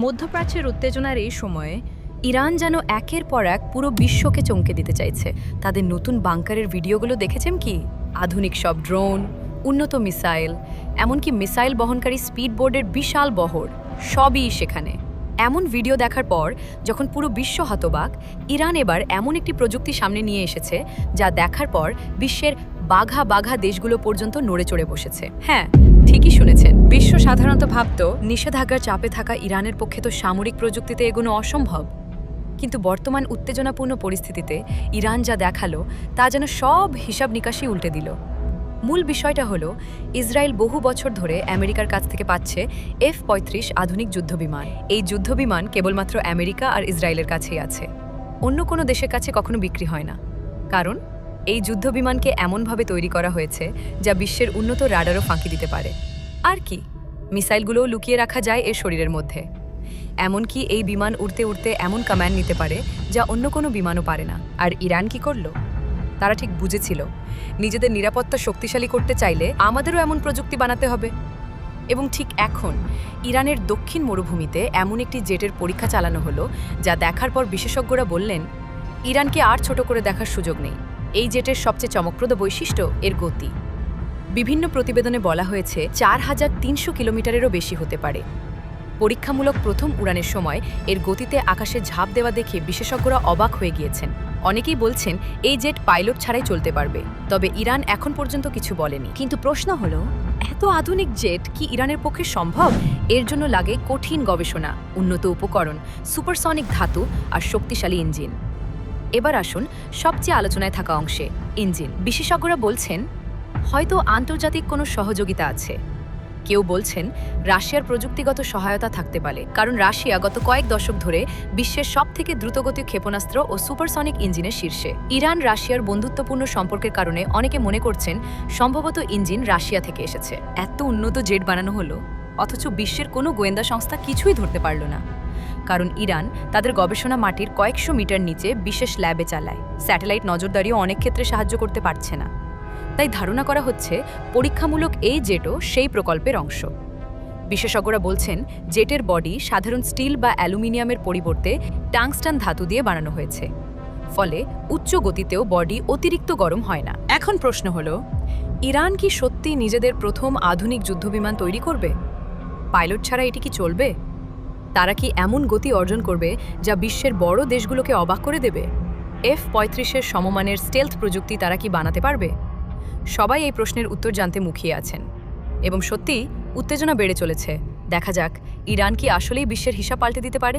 মধ্যপ্রাচ্যের উত্তেজনার এই সময়ে ইরান যেন একের পর এক পুরো বিশ্বকে চমকে দিতে চাইছে। তাদের নতুন বাংকারের ভিডিওগুলো দেখেছেন কি? আধুনিক সব ড্রোন, উন্নত মিসাইল, এমনকি মিসাইল বহনকারী স্পিডবোর্ডের বিশাল বহর, সবই সেখানে। এমন ভিডিও দেখার পর যখন পুরো বিশ্ব হতবাক, ইরান এবার এমন একটি প্রযুক্তি সামনে নিয়ে এসেছে যা দেখার পর বিশ্বের বাঘা বাঘা দেশগুলো পর্যন্ত নড়ে চড়ে বসেছে। হ্যাঁ, ঠিকই শুনেছেন। বিশ্ব সাধারণত ভাবত নিষেধাজ্ঞার চাপে থাকা ইরানের পক্ষে তো সামরিক প্রযুক্তিতে এগোনো অসম্ভব, কিন্তু বর্তমান উত্তেজনাপূর্ণ পরিস্থিতিতে ইরান যা দেখালো তা যেন সব হিসাব নিকাশই উল্টে দিল। মূল বিষয়টা হলো ইসরায়েল বহু বছর ধরে আমেরিকার কাছ থেকে পাচ্ছে F-35 আধুনিক যুদ্ধবিমান। এই যুদ্ধবিমান কেবলমাত্র আমেরিকা আর ইসরায়েলের কাছেই আছে, অন্য কোনো দেশের কাছে কখনো বিক্রি হয় না। কারণ এই যুদ্ধবিমানকে এমনভাবে তৈরি করা হয়েছে যা বিশ্বের উন্নত রাডারও ফাঁকি দিতে পারে। আর কি, মিসাইলগুলোও লুকিয়ে রাখা যায় এর শরীরের মধ্যে। এমনকি এই বিমান উড়তে উড়তে এমন কমান্ড নিতে পারে যা অন্য কোনো বিমানও পারে না। আর ইরান কি করলো? তারা ঠিক বুঝেছিল, নিজেদের নিরাপত্তা শক্তিশালী করতে চাইলে আমাদেরও এমন প্রযুক্তি বানাতে হবে। এবং ঠিক এখন ইরানের দক্ষিণ মরুভূমিতে এমন একটি জেটের পরীক্ষা চালানো হলো যা দেখার পর বিশেষজ্ঞরা বললেন ইরানকে আর ছোট করে দেখার সুযোগ নেই। এই জেটের সবচেয়ে চমকপ্রদ বৈশিষ্ট্য এর গতি। বিভিন্ন প্রতিবেদনে বলা হয়েছে 4300 কিলোমিটারেরও বেশি হতে পারে। পরীক্ষামূলক প্রথম উড়ানের সময় এর গতিতে আকাশে ঝাঁপ দেওয়া দেখে বিশেষজ্ঞরা অবাক হয়ে গিয়েছেন। অনেকেই বলছেন এই জেট পাইলট ছাড়াই চলতে পারবে। তবে ইরান এখন পর্যন্ত কিছু বলেনি। কিন্তু প্রশ্ন হলো, এত আধুনিক জেট কি ইরানের পক্ষে সম্ভব? এর জন্য লাগে কঠিন গবেষণা, উন্নত উপকরণ, সুপারসনিক ধাতু আর শক্তিশালী ইঞ্জিন। এবার আসুন সবচেয়ে আলোচনায় থাকা অংশে, ইঞ্জিন। বিশেষজ্ঞরা বলছেন হয়তো আন্তর্জাতিক কোনো সহযোগিতা আছে। কেউ বলছেন রাশিয়ার প্রযুক্তিগত সহায়তা থাকতে পারে, কারণ রাশিয়া গত কয়েক দশক ধরে বিশ্বের সবথেকে দ্রুতগতির ক্ষেপণাস্ত্র ও সুপারসনিক ইঞ্জিনের শীর্ষে। ইরান রাশিয়ার বন্ধুত্বপূর্ণ সম্পর্কের কারণে অনেকে মনে করছেন সম্ভবত ইঞ্জিন রাশিয়া থেকে এসেছে। এত উন্নত জেট বানানো হলো, অথচ বিশ্বের কোনো গোয়েন্দা সংস্থা কিছুই ধরতে পারল না। কারণ ইরান তাদের গবেষণা মাটির কয়েকশো মিটার নিচে বিশেষ ল্যাবে চালায়। স্যাটেলাইট নজরদারিও অনেক ক্ষেত্রে সাহায্য করতে পারছে না। তাই ধারণা করা হচ্ছে পরীক্ষামূলক এই জেটও সেই প্রকল্পের অংশ। বিশেষজ্ঞরা বলছেন জেটের বডি সাধারণ স্টিল বা অ্যালুমিনিয়ামের পরিবর্তে টাংস্টান ধাতু দিয়ে বানানো হয়েছে, ফলে উচ্চ গতিতেও বডি অতিরিক্ত গরম হয় না। এখন প্রশ্ন হলো, ইরান কি সত্যি নিজেদের প্রথম আধুনিক যুদ্ধবিমান তৈরি করবে? পাইলট ছাড়া এটি কি চলবে? তারা কি এমন গতি অর্জন করবে যা বিশ্বের বড় দেশগুলোকে অবাক করে দেবে? F-35 সমমানের স্টেলথ প্রযুক্তি তারা কি বানাতে পারবে? সবাই এই প্রশ্নের উত্তর জানতে মুখিয়ে আছেন। এবং সত্যিই উত্তেজনা বেড়ে চলেছে। দেখা যাক ইরান কি আসলেই বিশ্বের হিসাব পাল্টে দিতে পারে।